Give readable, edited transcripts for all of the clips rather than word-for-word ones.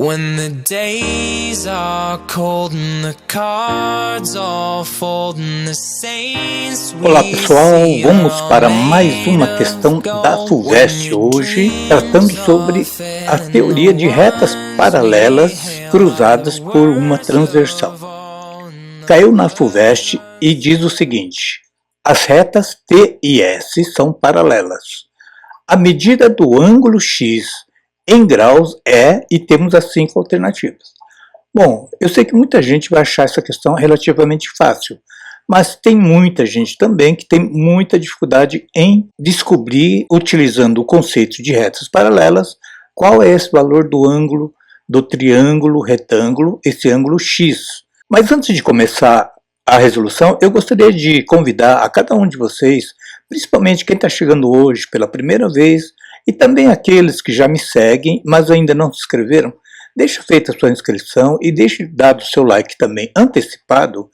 When the days are cold and the cards all fold and the saints we Olá pessoal, vamos para mais uma questão da FUVEST hoje, tratando sobre a teoria de retas paralelas cruzadas por uma transversal. Caiu na FUVEST e diz o seguinte: as retas T e S são paralelas. A medida do ângulo X em graus é, e temos as 5 alternativas. Bom, eu sei que muita gente vai achar essa questão relativamente fácil, mas tem muita gente também que tem muita dificuldade em descobrir, utilizando o conceito de retas paralelas, qual é esse valor do ângulo do triângulo retângulo, esse ângulo X. Mas antes de começar a resolução, eu gostaria de convidar a cada um de vocês, principalmente quem está chegando hoje pela primeira vez, e também aqueles que já me seguem, mas ainda não se inscreveram, deixe feita a sua inscrição e deixe dado o seu like também antecipado.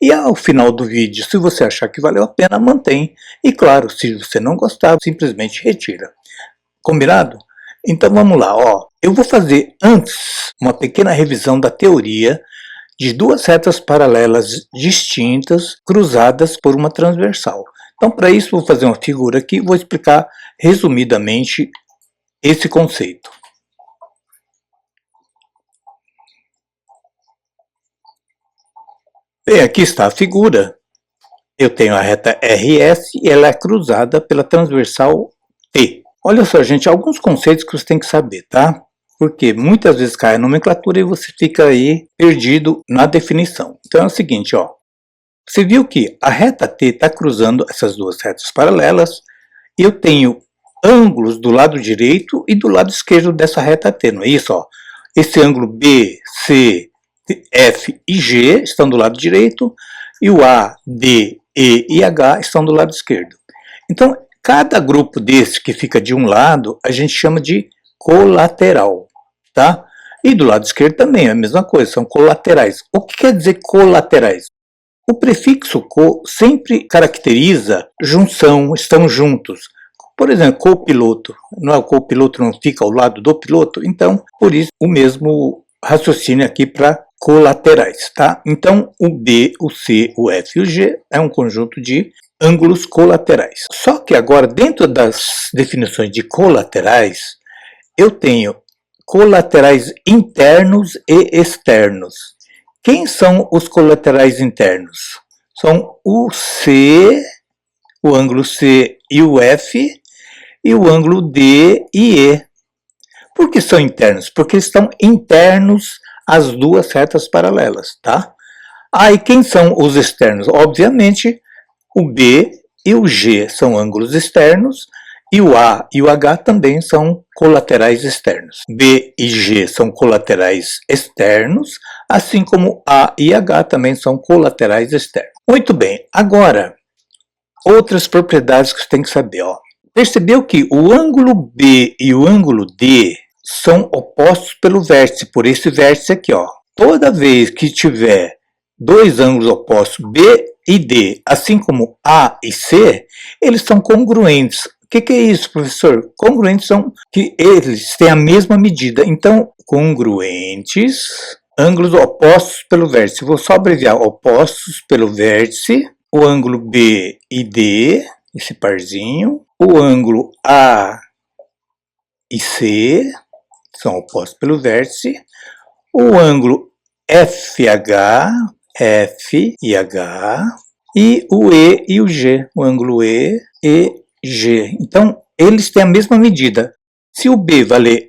E ao final do vídeo, se você achar que valeu a pena, mantém. E claro, se você não gostar, simplesmente retira. Combinado? Então vamos lá, ó. Eu vou fazer antes uma pequena revisão da teoria de duas retas paralelas distintas, cruzadas por uma transversal. Então, para isso, vou fazer uma figura aqui e vou explicar resumidamente esse conceito. Bem, aqui está a figura. Eu tenho a reta RS e ela é cruzada pela transversal T. Olha só, gente, alguns conceitos que você tem que saber, tá? Porque muitas vezes cai a nomenclatura e você fica aí perdido na definição. Então é o seguinte, ó. Você viu que a reta T está cruzando essas duas retas paralelas e eu tenho ângulos do lado direito e do lado esquerdo dessa reta T, não é isso? Ó? Esse ângulo B, C, F e G estão do lado direito e o A, D, E e H estão do lado esquerdo. Então, cada grupo desse que fica de um lado, a gente chama de colateral, tá? E do lado esquerdo também é a mesma coisa, são colaterais. O que quer dizer colaterais? O prefixo co sempre caracteriza junção, estão juntos. Por exemplo, copiloto, não é o copiloto não fica ao lado do piloto? Então, por isso, o mesmo raciocínio aqui para colaterais, tá? Então, o B, o C, o F e o G é um conjunto de ângulos colaterais. Só que agora, dentro das definições de colaterais, eu tenho colaterais internos e externos. Quem são os colaterais internos? São o C, o ângulo C e o F, e o ângulo D e E. Por que são internos? Porque estão internos às duas retas paralelas, tá? E quem são os externos? Obviamente, o B e o G são ângulos externos, e o A e o H também são colaterais externos. B e G são colaterais externos, assim como A e H também são colaterais externos. Muito bem, agora, outras propriedades que você tem que saber. Ó. Percebeu que o ângulo B e o ângulo D são opostos pelo vértice, por esse vértice aqui. Ó. Toda vez que tiver dois ângulos opostos, B e D, assim como A e C, eles são congruentes. O que é isso, professor? Congruentes são que eles têm a mesma medida. Então, congruentes, ângulos opostos pelo vértice. Vou só abreviar, opostos pelo vértice, o ângulo B e D, esse parzinho, o ângulo A e C, são opostos pelo vértice, o ângulo FH, F e H, e o E e o G, o ângulo E e G. Então, eles têm a mesma medida. Se o B valer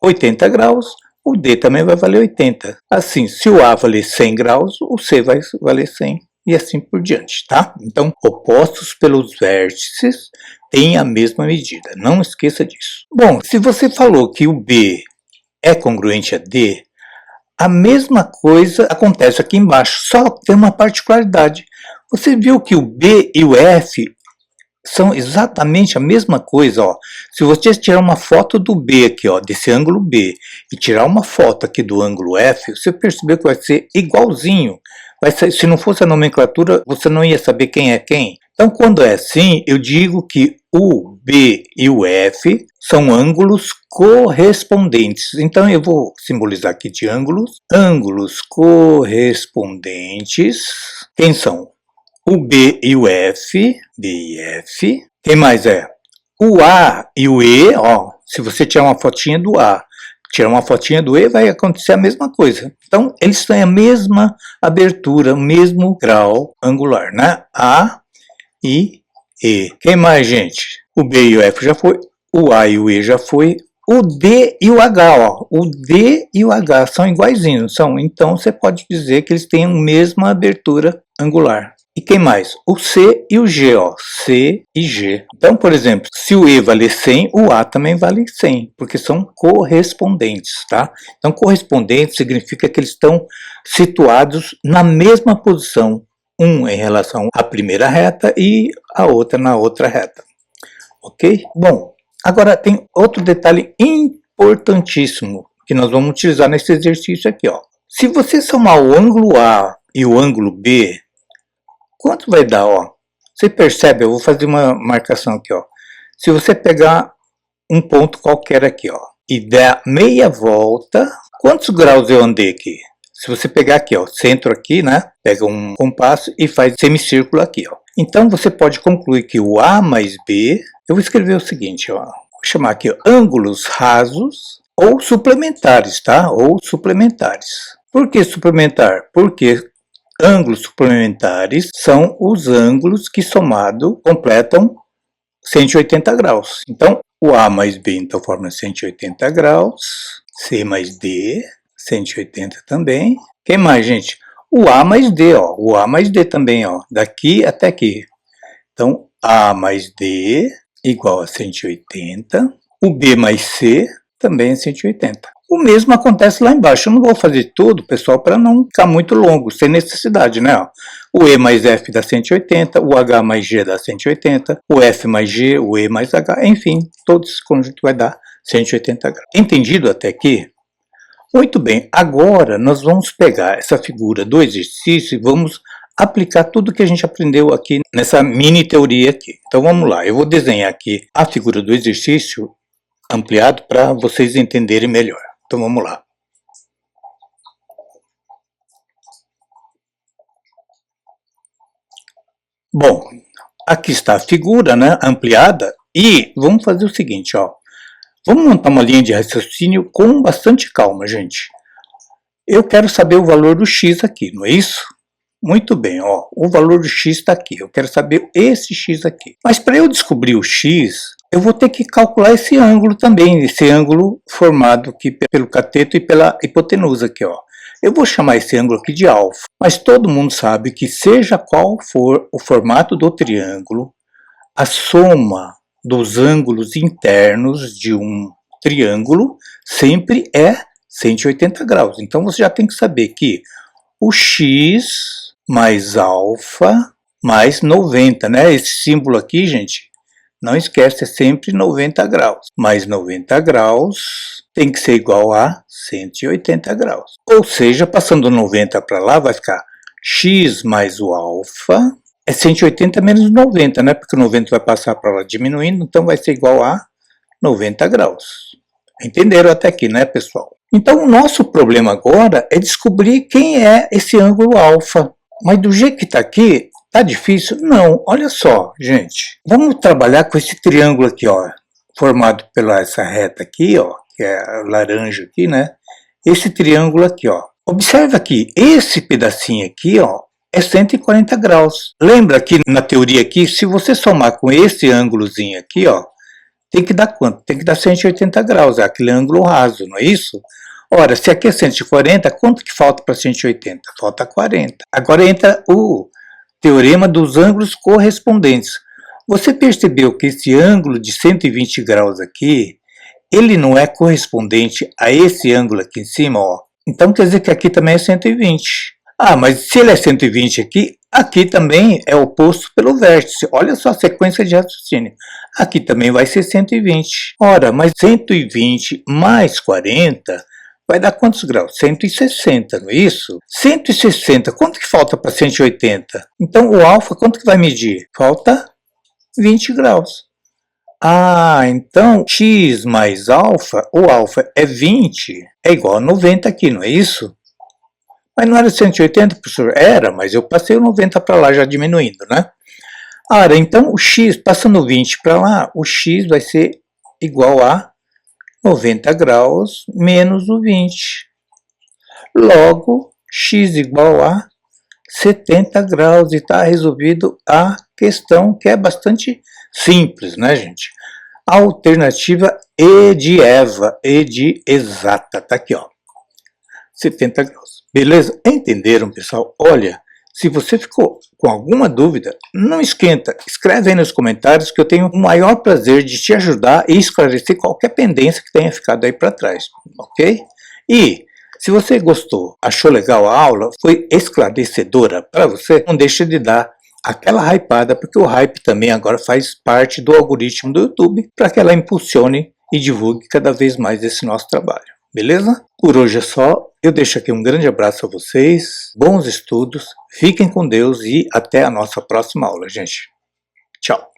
80 graus, o D também vai valer 80. Assim, se o A valer 100 graus, o C vai valer 100 e assim por diante, tá? Então, opostos pelos vértices têm a mesma medida. Não esqueça disso. Bom, se você falou que o B é congruente a D, a mesma coisa acontece aqui embaixo, só tem uma particularidade. Você viu que o B e o F são exatamente a mesma coisa, ó. Se você tirar uma foto do B aqui, ó, desse ângulo B, e tirar uma foto aqui do ângulo F, você percebeu que vai ser igualzinho. Vai ser, se não fosse a nomenclatura, você não ia saber quem é quem. Então, quando é assim, eu digo que o B e o F são ângulos correspondentes. Então eu vou simbolizar aqui de ângulos. Ângulos correspondentes. Quem são? O B e o F. B e F. Quem mais é? O A e o E. Ó, se você tirar uma fotinha do A, tirar uma fotinha do E, vai acontecer a mesma coisa. Então, eles têm a mesma abertura, o mesmo grau angular, né? A e E. Quem mais, gente? O B e o F já foi, o A e o E já foi, o D e o H, ó. O D e o H são iguaizinhos, são. Então, você pode dizer que eles têm a mesma abertura angular. E quem mais? O C e o G, ó. C e G. Então, por exemplo, se o E vale 100, o A também vale 100, porque são correspondentes, tá? Então, correspondente significa que eles estão situados na mesma posição, um em relação à primeira reta e a outra na outra reta. Ok? Bom, agora tem outro detalhe importantíssimo que nós vamos utilizar nesse exercício aqui, ó. Se você somar o ângulo A e o ângulo B, quanto vai dar, ó? Você percebe? Eu vou fazer uma marcação aqui, ó. Se você pegar um ponto qualquer aqui, ó, e der meia volta, quantos graus eu andei aqui? Se você pegar aqui, ó, centro aqui, né? Pega um compasso e faz semicírculo aqui, ó. Então você pode concluir que o A mais B, eu vou escrever o seguinte, ó. Vou chamar aqui, ó, ângulos rasos ou suplementares, tá? Ou suplementares. Por que suplementar? Porque ângulos suplementares são os ângulos que somado completam 180 graus. Então, o A mais B então forma 180 graus, C mais D, 180 também. Quem mais, gente? O A mais D, ó. O A mais D também, ó. Daqui até aqui. Então, A mais D igual a 180. O B mais C também é 180. O mesmo acontece lá embaixo. Eu não vou fazer tudo, pessoal, para não ficar muito longo, sem necessidade, né? Ó. O E mais F dá 180, o H mais G dá 180, o F mais G, o E mais H, enfim, todo esse conjunto vai dar 180 graus. Entendido até aqui? Muito bem, agora nós vamos pegar essa figura do exercício e vamos aplicar tudo que a gente aprendeu aqui nessa mini teoria aqui. Então vamos lá, eu vou desenhar aqui a figura do exercício ampliado para vocês entenderem melhor. Então vamos lá. Bom, aqui está a figura, né, ampliada, e vamos fazer o seguinte, ó. Vamos montar uma linha de raciocínio com bastante calma, gente. Eu quero saber o valor do x aqui, não é isso? Muito bem, ó, o valor do x está aqui. Eu quero saber esse x aqui. Mas para eu descobrir o x, eu vou ter que calcular esse ângulo também, esse ângulo formado aqui pelo cateto e pela hipotenusa aqui, ó. Eu vou chamar esse ângulo aqui de alfa, mas todo mundo sabe que seja qual for o formato do triângulo, a soma dos ângulos internos de um triângulo sempre é 180 graus. Então você já tem que saber que o x mais alfa mais 90, né? Esse símbolo aqui, gente, não esquece, é sempre 90 graus. Mais 90 graus tem que ser igual a 180 graus. Ou seja, passando 90 para lá, vai ficar x mais o alfa é 180 menos 90, né? Porque o 90 vai passar para lá diminuindo, então vai ser igual a 90 graus. Entenderam até aqui, né, pessoal? Então, o nosso problema agora é descobrir quem é esse ângulo alfa. Mas do jeito que está aqui, tá difícil? Não, olha só, gente. Vamos trabalhar com esse triângulo aqui, ó, formado pela essa reta aqui, ó, que é laranja aqui, né? Esse triângulo aqui, ó. Observa aqui, esse pedacinho aqui, ó, é 140 graus. Lembra que na teoria aqui, se você somar com esse ângulozinho aqui, ó, tem que dar quanto? Tem que dar 180 graus, é aquele ângulo raso, não é isso? Ora, se aqui é 140, quanto que falta para 180? Falta 40. Agora entra o teorema dos ângulos correspondentes. Você percebeu que esse ângulo de 120 graus aqui, ele não é correspondente a esse ângulo aqui em cima, ó. Então quer dizer que aqui também é 120. Ah, mas se ele é 120 aqui, aqui também é oposto pelo vértice. Olha só a sequência de raciocínio. Aqui também vai ser 120. Ora, mas 120 mais 40 vai dar quantos graus? 160, não é isso? 160, quanto que falta para 180? Então o alfa, quanto que vai medir? Falta 20 graus. Ah, então x mais alfa, o alfa é 20, é igual a 90 aqui, não é isso? Mas não era 180, professor? Era, mas eu passei o 90 para lá já diminuindo, né? Ora, então o x, passando 20 para lá, o x vai ser igual a 90 graus menos o 20. Logo, x igual a 70 graus e está resolvido a questão, que é bastante simples, né, gente? A alternativa E de Eva, E de exata, tá aqui, ó, 70 graus. Beleza? Entenderam, pessoal? Olha, se você ficou com alguma dúvida, não esquenta, escreve aí nos comentários que eu tenho o maior prazer de te ajudar e esclarecer qualquer pendência que tenha ficado aí para trás, ok? E se você gostou, achou legal a aula, foi esclarecedora para você, não deixe de dar aquela hypada, porque o hype também agora faz parte do algoritmo do YouTube para que ela impulsione e divulgue cada vez mais esse nosso trabalho. Beleza? Por hoje é só. Eu deixo aqui um grande abraço a vocês, bons estudos, fiquem com Deus e até a nossa próxima aula, gente. Tchau!